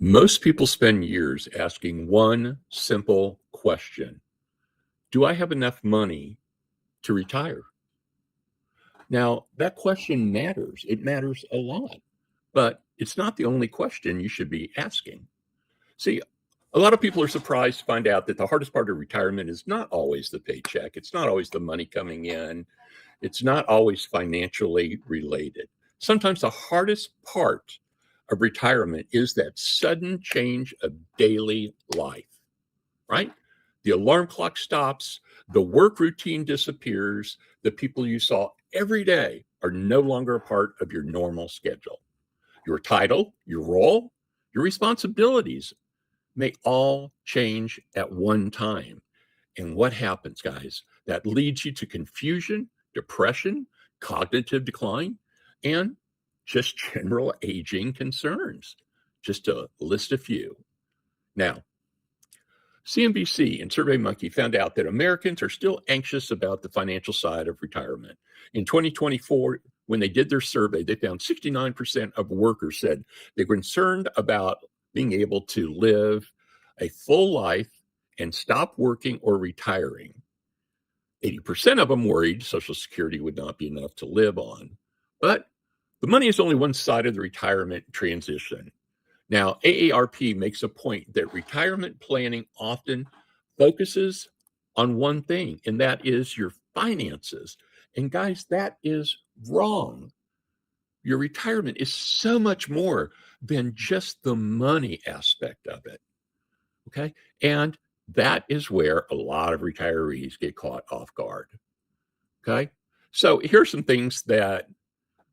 Most people spend years asking one simple question. Do I have enough money to retire? Now, that question matters. It matters a lot, but it's not the only question you should be asking. See, a lot of people are surprised to find out that the hardest part of retirement is not always the paycheck. It's not always the money coming in. It's not always financially related. Sometimes the hardest part of retirement is that sudden change of daily life, right? The alarm clock stops, the work routine disappears, the people you saw every day are no longer a part of your normal schedule. Your title, your role, your responsibilities may all change at one time. And what happens, guys? That leads you to confusion, depression, cognitive decline, and just general aging concerns, just to list a few. Now, CNBC and SurveyMonkey found out that Americans are still anxious about the financial side of retirement. In 2024, when they did their survey, they found 69% of workers said they were concerned about being able to live a full life and stop working or retiring. 80% of them worried Social Security would not be enough to live on. But the money is only one side of the retirement transition. Now, AARP makes a point that retirement planning often focuses on one thing, and that is your finances. And guys, that is wrong. Your retirement is so much more than just the money aspect of it. Okay. And that is where a lot of retirees get caught off guard. Okay. So here's some things that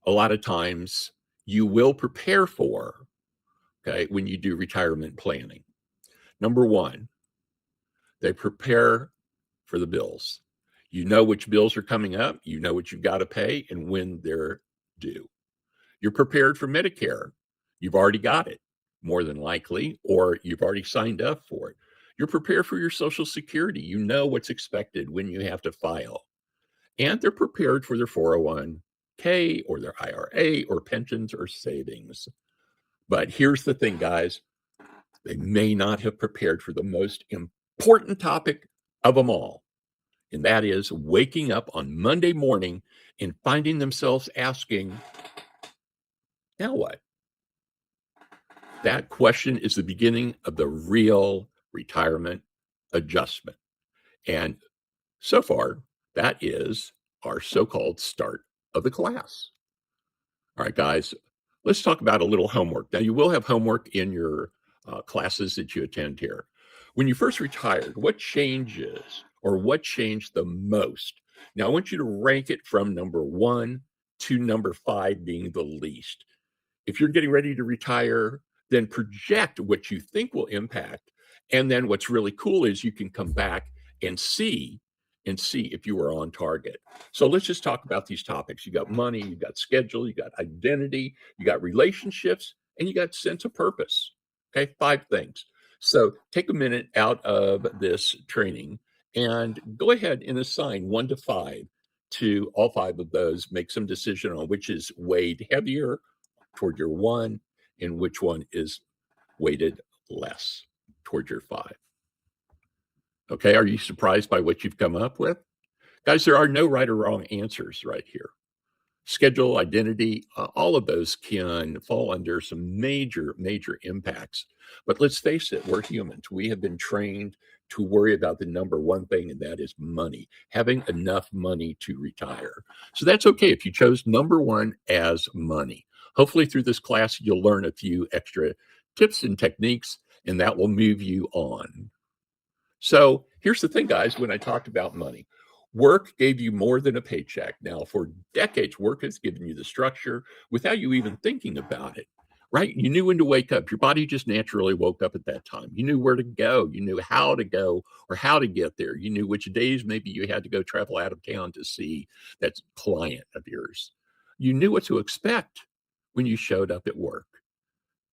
a lot of times you will prepare for, okay, when you do retirement planning. Number one, they prepare for the bills. You know which bills are coming up, you know what you've got to pay, and when they're due. You're prepared for Medicare. You've already got it, more than likely, or you've already signed up for it. You're prepared for your Social Security. You know what's expected when you have to file. And they're prepared for their 401k or their IRA or pensions or savings. But here's the thing, guys. They may not have prepared for the most important topic of them all. And that is waking up on Monday morning and finding themselves asking, now what? That question is the beginning of the real retirement adjustment. And so far, that is our so-called start of the class. All right, guys, let's talk about a little homework. Now, you will have homework in your classes that you attend here. When you first retired, what changes or what changed the most? Now, I want you to rank it from number 1 to number 5 being the least. If you're getting ready to retire, then project what you think will impact. And then what's really cool is you can come back and see if you are on target. So let's just talk about these topics. You got money, you got schedule, you got identity, you got relationships, and you got sense of purpose. Okay, 5 things. So take a minute out of this training and go ahead and assign 1 to 5 to all 5 of those. Make some decision on which is weighed heavier toward your 1 and which one is weighted less toward your 5. Okay, are you surprised by what you've come up with? Guys, there are no right or wrong answers right here. Schedule, identity, all of those can fall under some major, major impacts. But let's face it, we're humans. We have been trained to worry about the number one thing, and that is money, having enough money to retire. So that's okay if you chose number 1 as money. Hopefully through this class, you'll learn a few extra tips and techniques, and that will move you on. So here's the thing, guys, when I talked about money, work gave you more than a paycheck. Now, for decades, work has given you the structure without you even thinking about it, right? You knew when to wake up. Your body just naturally woke up at that time. You knew where to go. You knew how to go or how to get there. You knew which days maybe you had to go travel out of town to see that client of yours. You knew what to expect when you showed up at work.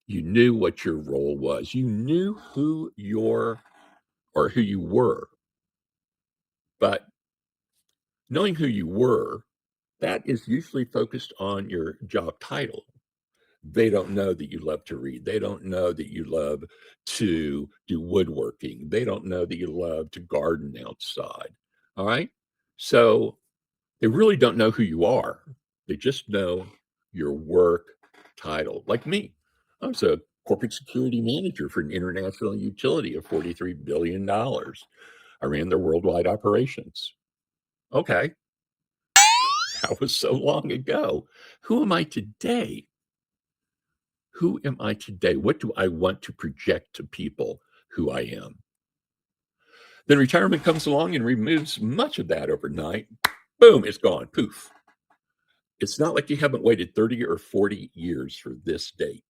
You knew what your role was. You knew who you were. But knowing who you were, that is usually focused on your job title. They don't know that you love to read. They don't know that you love to do woodworking. They don't know that you love to garden outside. All right. So they really don't know who you are. They just know your work title. Like me, I was a corporate security manager for an international utility of $43 billion. I ran their worldwide operations. Okay, that was so long ago. Who am I today? Who am I today? What do I want to project to people who I am? Then retirement comes along and removes much of that overnight. Boom, it's gone. Poof. It's not like you haven't waited 30 or 40 years for this date,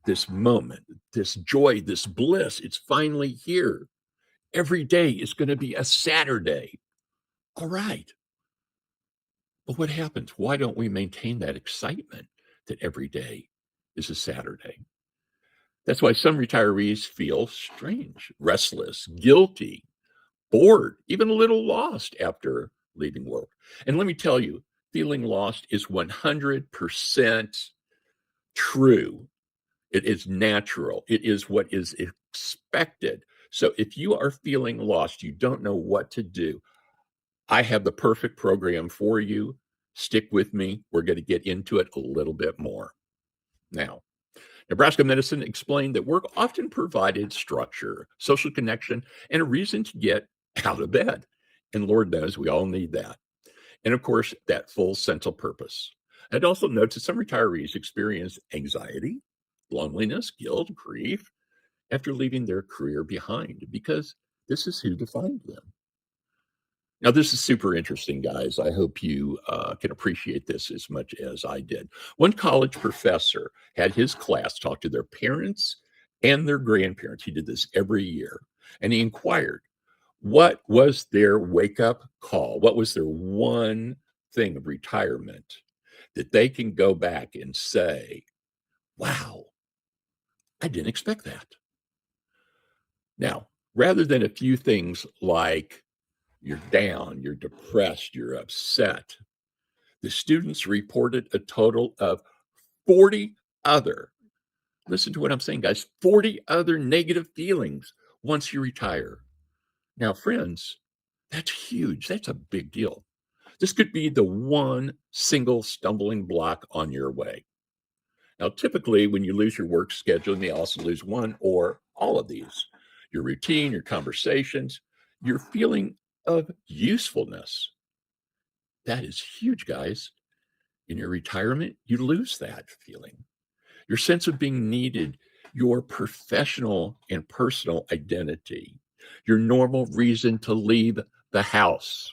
this moment, this joy, this bliss. It's finally here. Every day is going to be a Saturday. All right. But what happens? Why don't we maintain that excitement that every day is a Saturday? That's why some retirees feel strange, restless, guilty, bored, even a little lost after leaving work. And let me tell you, feeling lost is 100% true. It is natural. It is what is expected. So if you are feeling lost, you don't know what to do, I have the perfect program for you. Stick with me. We're going to get into it a little bit more. Now, Nebraska medicine explained that work often provided structure, social connection, and a reason to get out of bed. And Lord knows we all need that. And of course, that full sense of purpose. I'd also note that some retirees experience anxiety, loneliness, guilt, grief after leaving their career behind because this is who defined them. Now, this is super interesting, guys. I hope you can appreciate this as much as I did. One college professor had his class talk to their parents and their grandparents. He did this every year. And he inquired, what was their wake up call? What was their one thing of retirement that they can go back and say, wow, I didn't expect that? Now, rather than a few things like you're down, you're depressed, you're upset, the students reported a total of 40 other, listen to what I'm saying, guys, 40 other negative feelings once you retire. Now, friends, that's huge. That's a big deal. This could be the one single stumbling block on your way. Now, typically, when you lose your work schedule, you may also lose one or all of these, your routine, your conversations, your feeling of usefulness. That is huge, guys. In your retirement, you lose that feeling. Your sense of being needed, your professional and personal identity, your normal reason to leave the house,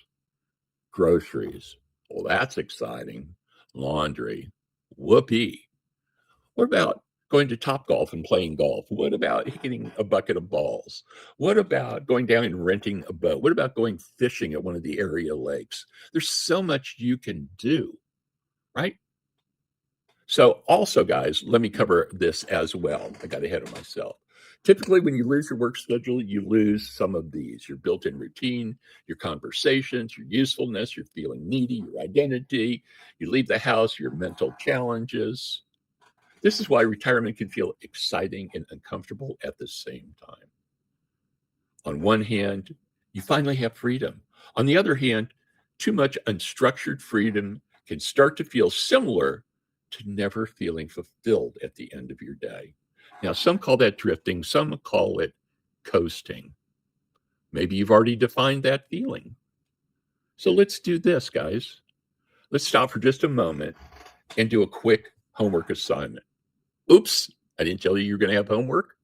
groceries. Well, that's exciting. Laundry. Whoopee. What about going to Top Golf and playing golf? What about hitting a bucket of balls? What about going down and renting a boat? What about going fishing at one of the area lakes? There's so much you can do, right? So, also, guys, let me cover this as well. I got ahead of myself. Typically, when you lose your work schedule, you lose some of these your built in routine, your conversations, your usefulness, your feeling needy, your identity. You leave the house, your mental challenges. This is why retirement can feel exciting and uncomfortable at the same time. On one hand, you finally have freedom. On the other hand, too much unstructured freedom can start to feel similar to never feeling fulfilled at the end of your day. Now, some call that drifting, some call it coasting. Maybe you've already defined that feeling. So let's do this, guys. Let's stop for just a moment and do a quick homework assignment. Oops, I didn't tell you you're going to have homework.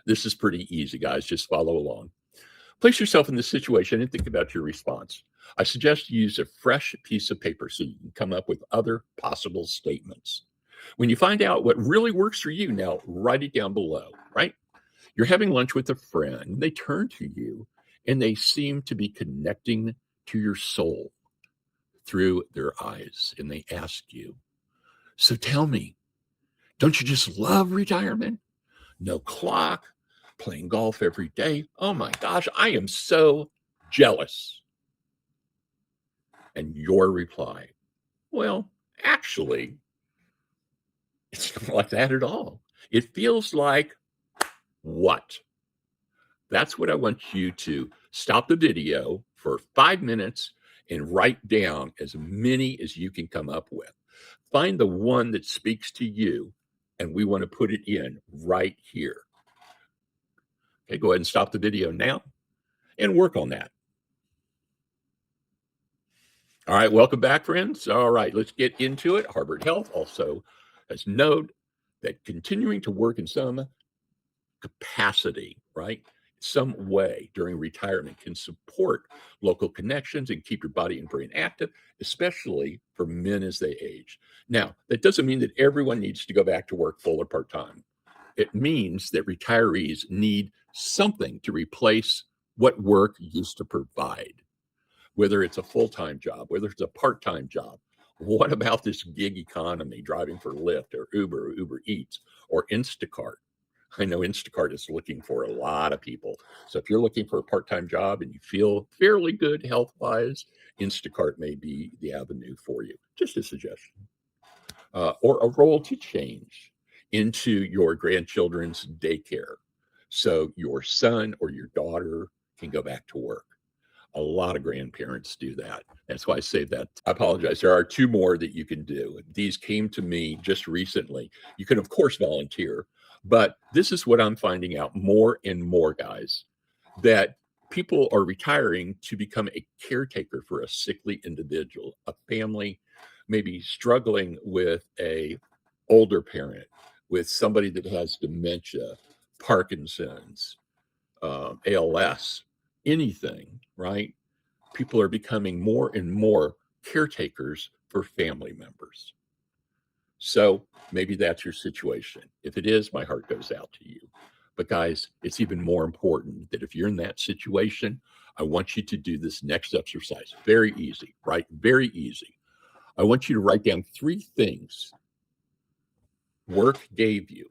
This is pretty easy, guys. Just follow along. Place yourself in this situation and think about your response. I suggest you use a fresh piece of paper so you can come up with other possible statements. When you find out what really works for you, now write it down below, right? You're having lunch with a friend. They turn to you and they seem to be connecting to your soul through their eyes. And they ask you, so tell me, don't you just love retirement? No clock, playing golf every day. Oh my gosh, I am so jealous. And your reply, well, actually, It's not like that at all. It feels like what? That's what I want you to stop the video for 5 minutes and write down as many as you can come up with. Find the one that speaks to you, and we want to put it in right here. Okay, go ahead and stop the video now and work on that. All right, welcome back, friends. All right, let's get into it. Harvard Health also has noted that continuing to work in some capacity, right, some way during retirement can support local connections and keep your body and brain active, especially for men as they age. Now, that doesn't mean that everyone needs to go back to work full or part-time. It means that retirees need something to replace what work used to provide, whether it's a full-time job, whether it's a part-time job. What about this gig economy, driving for Lyft or Uber Eats or Instacart? I know Instacart is looking for a lot of people. So if you're looking for a part-time job and you feel fairly good health-wise, Instacart may be the avenue for you. Just a suggestion. Or a role to change into your grandchildren's daycare so your son or your daughter can go back to work. A lot of grandparents do that. That's why I say that. I apologize. There are two more that you can do. These came to me just recently. You can, of course, volunteer, but this is what I'm finding out more and more, guys, that people are retiring to become a caretaker for a sickly individual, a family, maybe struggling with a older parent, with somebody that has dementia, Parkinson's, ALS, anything, right? People are becoming more and more caretakers for family members. So maybe that's your situation. If it is, my heart goes out to you. But guys, it's even more important that if you're in that situation, I want you to do this next exercise. Very easy, right? Very easy. I want you to write down 3 things work gave you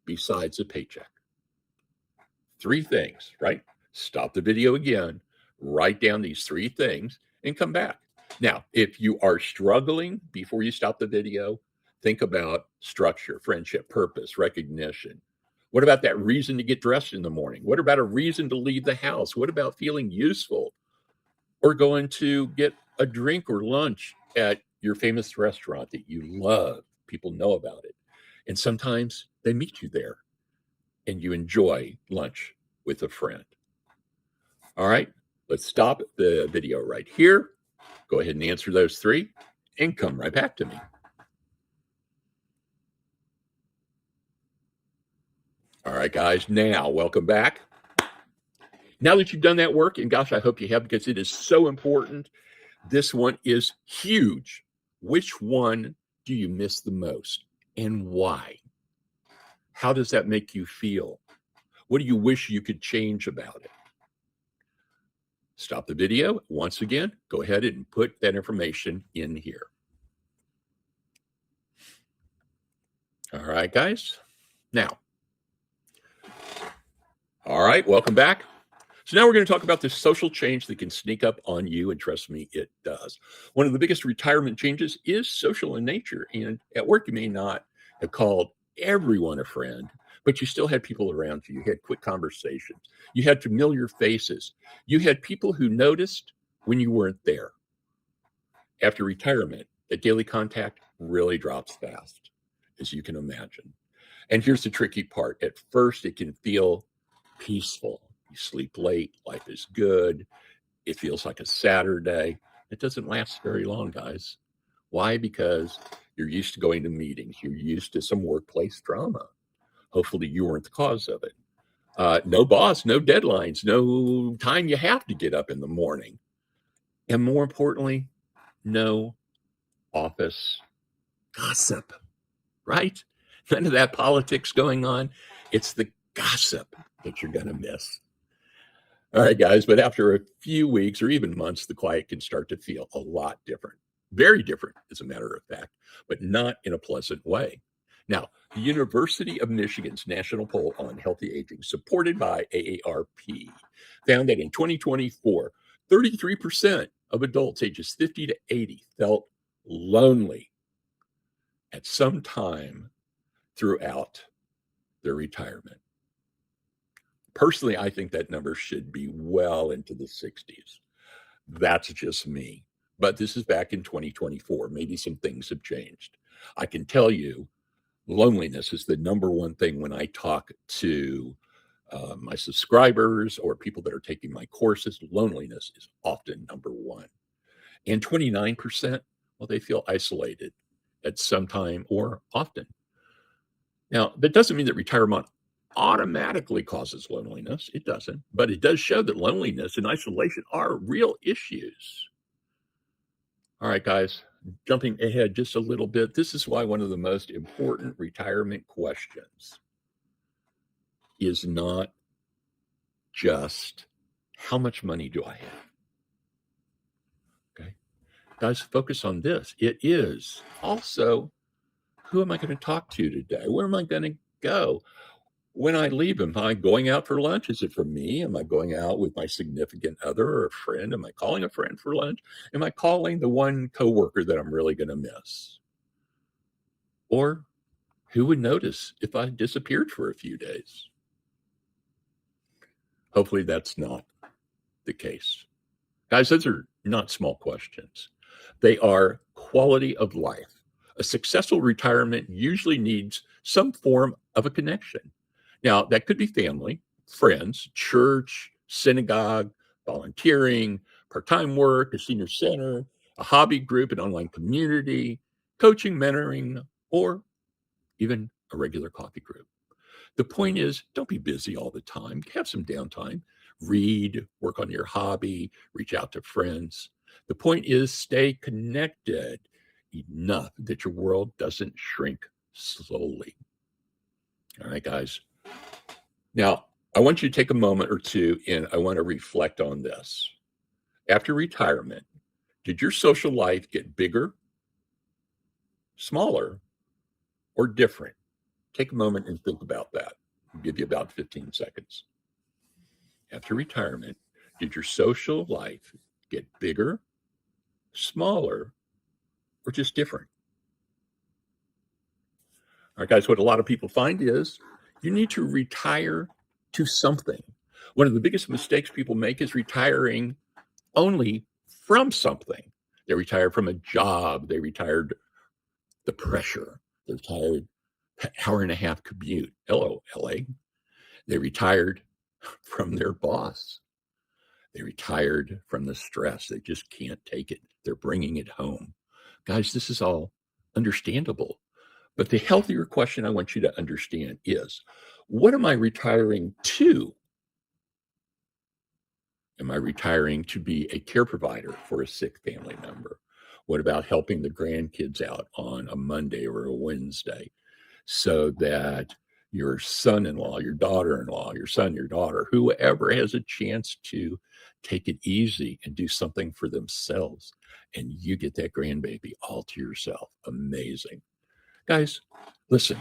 besides a paycheck. 3 things, right? Stop the video again, write down these 3 things, and come back. Now, if you are struggling before you stop the video, think about structure, friendship, purpose, recognition. What about that reason to get dressed in the morning? What about a reason to leave the house? What about feeling useful or going to get a drink or lunch at your famous restaurant that you love? People know about it. And sometimes they meet you there and you enjoy lunch with a friend. All right, let's stop the video right here. Go ahead and answer those 3 and come right back to me. All right, guys, now welcome back. Now that you've done that work, and gosh, I hope you have because it is so important. This one is huge. Which one do you miss the most and why? How does that make you feel? What do you wish you could change about it? Stop the video. Once again, go ahead and put that information in here. All right, guys. Now, all right, welcome back. So now we're going to talk about this social change that can sneak up on you, and trust me, it does. One of the biggest retirement changes is social in nature. And at work, you may not have called everyone a friend, but you still had people around you. You had quick conversations. You had familiar faces. You had people who noticed when you weren't there. After retirement, that daily contact really drops fast, as you can imagine. And here's the tricky part. At first, it can feel peaceful. You sleep late, life is good. It feels like a Saturday. It doesn't last very long, guys. Why? Because you're used to going to meetings. You're used to some workplace drama. Hopefully you weren't the cause of it. No boss, no deadlines, no time you have to get up in the morning. And more importantly, no office gossip, right? None of that politics going on. It's the gossip that you're going to miss. All right, guys, but after a few weeks or even months, the quiet can start to feel a lot different. Very different, as a matter of fact, but not in a pleasant way. Now, the University of Michigan's national poll on healthy aging, supported by AARP, found that in 2024, 33% of adults ages 50 to 80 felt lonely. at some time throughout their retirement. Personally, I think that number should be well into the 60s. That's just me. But this is back in 2024. Maybe some things have changed. I can tell you loneliness is the number one thing when I talk to my subscribers or people that are taking my courses. Loneliness is often number one. And 29%, well, they feel isolated at some time or often. Now, that doesn't mean that retirement automatically causes loneliness. It doesn't. But it does show that loneliness and isolation are real issues. All right, guys, jumping ahead just a little bit. This is why one of the most important retirement questions is not just how much money do I have? Okay. Guys, focus on this. It is also who am I going to talk to today? Where am I going to go? When I leave, am I going out for lunch? Is it for me? Am I going out with my significant other or a friend? Am I calling a friend for lunch? Am I calling the one coworker that I'm really going to miss? Or who would notice if I disappeared for a few days? Hopefully that's not the case. Guys, those are not small questions. They are quality of life. A successful retirement usually needs some form of a connection. Now, that could be family, friends, church, synagogue, volunteering, part-time work, a senior center, a hobby group, an online community, coaching, mentoring, or even a regular coffee group. The point is, don't be busy all the time. Have some downtime. Read, work on your hobby, reach out to friends. The point is, stay connected enough that your world doesn't shrink slowly. All right, guys. Now, I want you to take a moment or two and I want to reflect on this. After retirement, did your social life get bigger, smaller, or different? Take a moment and think about that. I'll give you about 15 seconds. After retirement, did your social life get bigger, smaller, or just different? All right, guys, what a lot of people find is you need to retire to something. One of the biggest mistakes people make is retiring only from something. They retired from a job. They retired the pressure. They retired hour and a half commute. Hello, LA. They retired from their boss. They retired from the stress. They just can't take it. They're bringing it home. Guys, this is all understandable. But the healthier question I want you to understand is, what am I retiring to? Am I retiring to be a care provider for a sick family member? What about helping the grandkids out on a Monday or a Wednesday so that your son-in-law, your daughter-in-law, your son, your daughter, whoever has a chance to take it easy and do something for themselves, and you get that grandbaby all to yourself? Amazing. Guys, listen,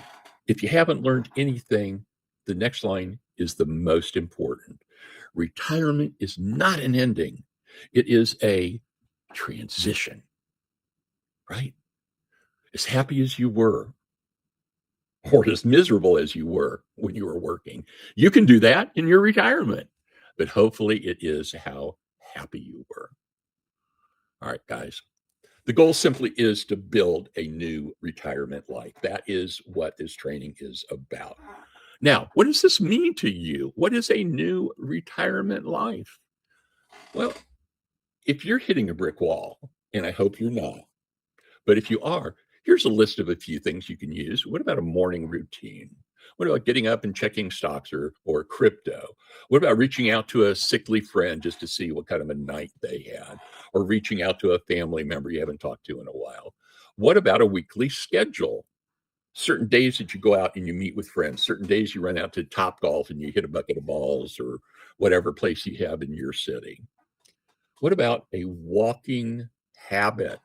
if you haven't learned anything, the next line is the most important. Retirement is not an ending. It is a transition, right? As happy as you were, or as miserable as you were when you were working, you can do that in your retirement. But hopefully it is how happy you were. All right, guys. The goal simply is to build a new retirement life. That is what this training is about. Now, what does this mean to you? What is a new retirement life? Well, if you're hitting a brick wall, and I hope you're not, but if you are, here's a list of a few things you can use. What about a morning routine? What about getting up and checking stocks or crypto? What about reaching out to a sickly friend just to see what kind of a night they had? Or reaching out to a family member you haven't talked to in a while? What about a weekly schedule? Certain days that you go out and you meet with friends, certain days you run out to Top Golf and you hit a bucket of balls or whatever place you have in your city. What about a walking habit?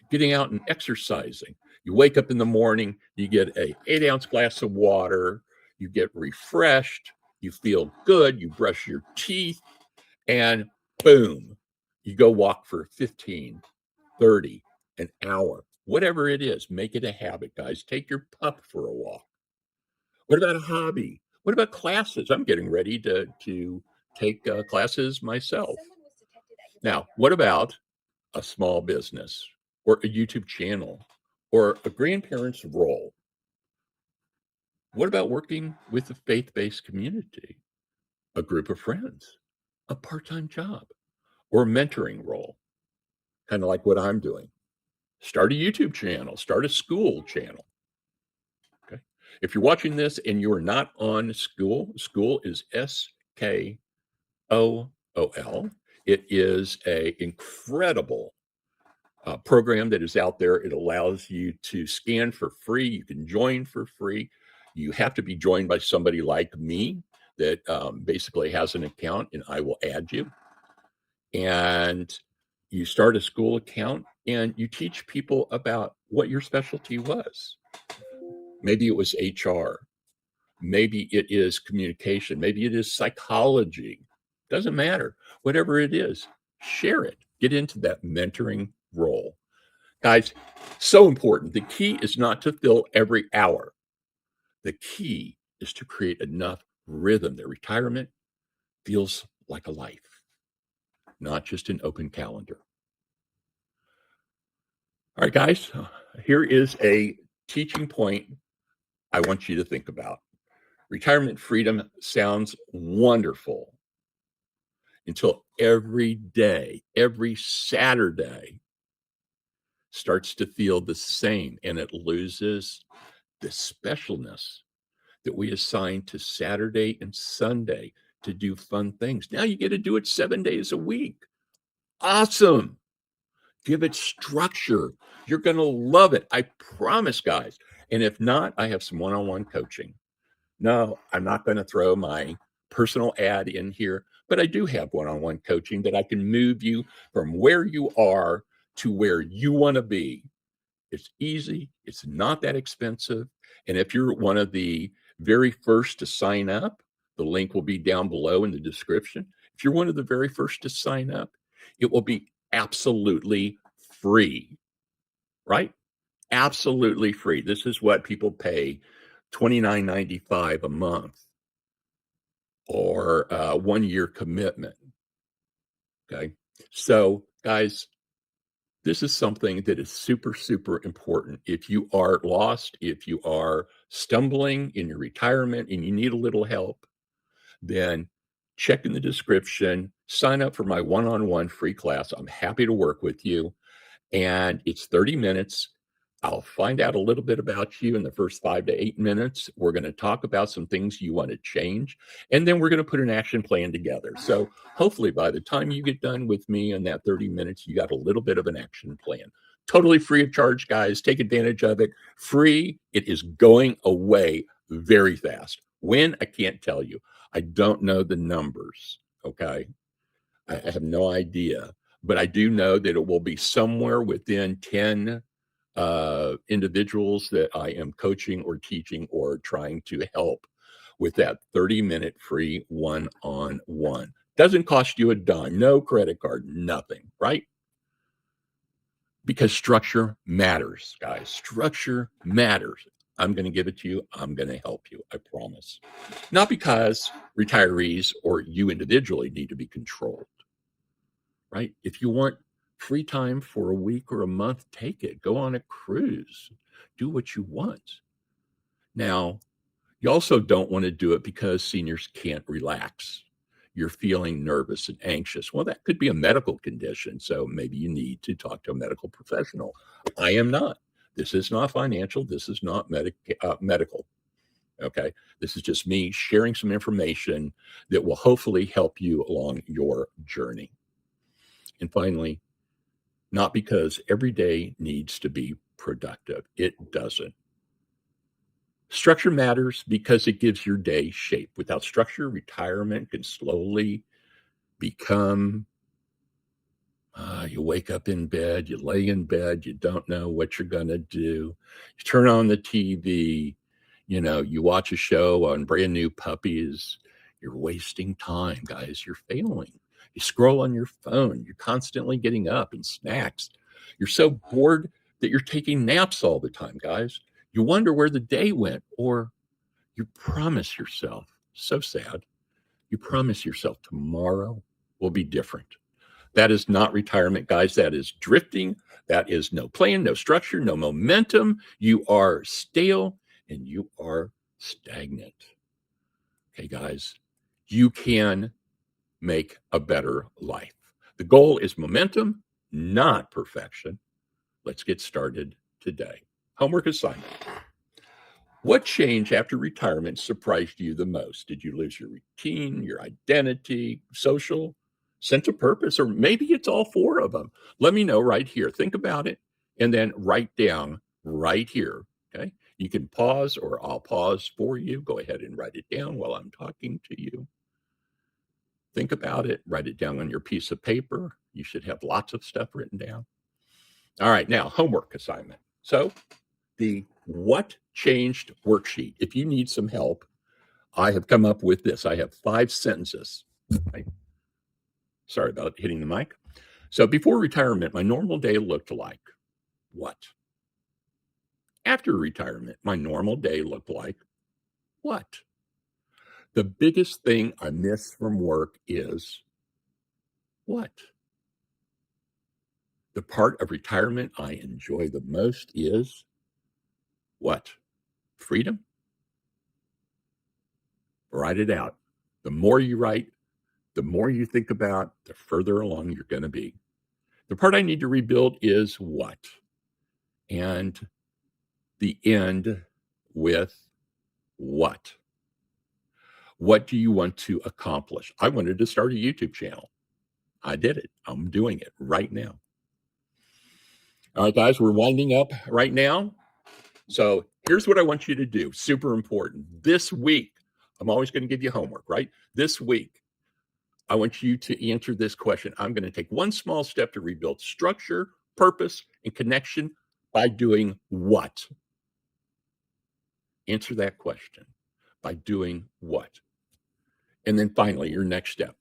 Getting out and exercising. You wake up in the morning, you get a 8-ounce glass of water, you get refreshed, you feel good, you brush your teeth, and boom, you go walk for 15, 30, an hour. Whatever it is, make it a habit, guys. Take your pup for a walk. What about a hobby? What about classes? I'm getting ready to take classes myself. Now, what about a small business or a YouTube channel or a grandparent's role? What about working with a faith-based community, a group of friends, a part-time job, or a mentoring role? Kind of like what I'm doing. Start a YouTube channel, start a SKOOL channel. Okay. If you're watching this and you're not on SKOOL, SKOOL is SKOOL. It is a incredible program that is out there. It allows you to scan for free. You can join for free. You have to be joined by somebody like me that basically has an account, and I will add you. And you start a SKOOL account and you teach people about what your specialty was. Maybe it was HR. Maybe it is communication. Maybe it is psychology. Doesn't matter. Whatever it is, share it. Get into that mentoring role. Guys, so important. The key is not to fill every hour. The key is to create enough rhythm that retirement feels like a life, not just an open calendar. All right, guys, here is a teaching point I want you to think about. Retirement freedom sounds wonderful until every day, every Saturday starts to feel the same, and it loses the specialness that we assign to Saturday and Sunday to do fun things. Now you get to do it 7 days a week. Awesome. Give it structure. You're going to love it. I promise, guys. And if not, I have some one-on-one coaching. No, I'm not going to throw my personal ad in here, but I do have one-on-one coaching that I can move you from where you are to where you want to be. It's easy. It's not that expensive. And if you're one of the very first to sign up, the link will be down below in the description. If you're one of the very first to sign up, it will be absolutely free, right? Absolutely free. This is what people pay $29.95 a month or a 1-year commitment. Okay. So, guys, this is something that is super, super important. If you are lost, if you are stumbling in your retirement and you need a little help, then check in the description, sign up for my one-on-one free class. I'm happy to work with you. And it's 30 minutes. I'll find out a little bit about you in the first 5 to 8 minutes. We're going to talk about some things you want to change, and then we're going to put an action plan together. So hopefully by the time you get done with me in that 30 minutes, you got a little bit of an action plan. Totally free of charge, guys. Take advantage of it. Free. It is going away very fast. When? I can't tell you. I don't know the numbers. Okay. I have no idea, but I do know that it will be somewhere within 10 individuals that I am coaching or teaching or trying to help with that 30-minute free one-on-one. Doesn't cost you a dime, no credit card, nothing, right? Because structure matters, guys. Structure matters. I'm going to give it to you. I'm going to help you. I promise. Not because retirees or you individually need to be controlled, right? If you want free time for a week or a month, take it. Go on a cruise. Do what you want. Now, you also don't want to do it because seniors can't relax. You're feeling nervous and anxious. Well, that could be a medical condition. So maybe you need to talk to a medical professional. I am not. This is not financial. This is not medical. Okay. This is just me sharing some information that will hopefully help you along your journey. And finally, not because every day needs to be productive. It doesn't. Structure matters because it gives your day shape. Without structure, retirement can slowly become you wake up in bed, you lay in bed, you don't know what you're going to do. You turn on the TV, you watch a show on Brand New Puppies. You're wasting time, guys. You're failing. You scroll on your phone. You're constantly getting up and snacks. You're so bored that you're taking naps all the time, guys. You wonder where the day went, or you promise yourself, so sad, you promise yourself tomorrow will be different. That is not retirement, guys. That is drifting. That is no plan, no structure, no momentum. You are stale and you are stagnant. Okay, guys, you can make a better life. The goal is momentum, not perfection. Let's get started today. Homework assignment. What change after retirement surprised you the most? Did you lose your routine, your identity, social, sense of purpose, or maybe it's all four of them? Let me know right here. Think about it and then write down right here. Okay. You can pause or I'll pause for you. Go ahead and write it down while I'm talking to you. Think about it. Write it down on your piece of paper. You should have lots of stuff written down. All right. Now, homework assignment. So, the what changed worksheet. If you need some help, I have come up with this. I have 5 sentences. Right? Sorry about hitting the mic. So before retirement, my normal day looked like what? After retirement, my normal day looked like what? The biggest thing I miss from work is what? The part of retirement I enjoy the most is what? Freedom? Write it out. The more you write, the more you think about, the further along you're going to be. The part I need to rebuild is what? And the end with what? What do you want to accomplish? I wanted to start a YouTube channel. I did it. I'm doing it right now. All right, guys, we're winding up right now. So here's what I want you to do. Super important. This week, I'm always going to give you homework, right? This week, I want you to answer this question. I'm going to take one small step to rebuild structure, purpose, and connection by doing what? Answer that question. By doing what? And then finally, your next step.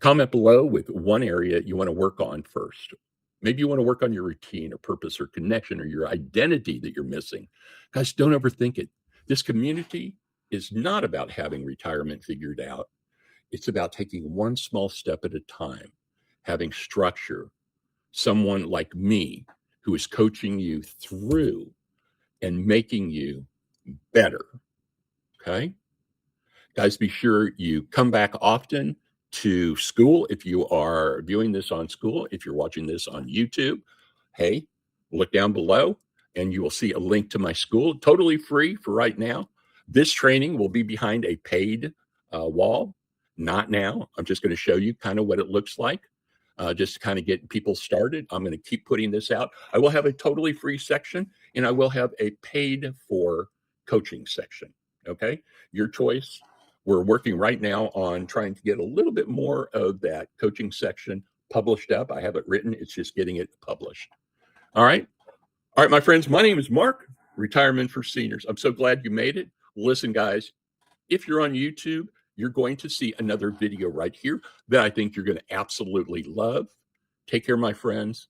Comment below with one area you want to work on first. Maybe you want to work on your routine or purpose or connection or your identity that you're missing. Guys, don't overthink it. This community is not about having retirement figured out. It's about taking one small step at a time, having structure, someone like me who is coaching you through and making you better. Okay? Guys, be sure you come back often to SKOOL if you are viewing this on SKOOL. If you're watching this on YouTube, hey, look down below and you will see a link to my SKOOL, totally free for right now. This training will be behind a paid wall. Not now. I'm just going to show you kind of what it looks like, just to kind of get people started. I'm going to keep putting this out. I will have a totally free section and I will have a paid for coaching section. Okay, your choice. We're working right now on trying to get a little bit more of that coaching section published up. I have it written. It's just getting it published. All right. All right, my friends, my name is Mark, Retirement for Seniors. I'm so glad you made it. Listen, guys, if you're on YouTube, you're going to see another video right here that I think you're going to absolutely love. Take care, my friends.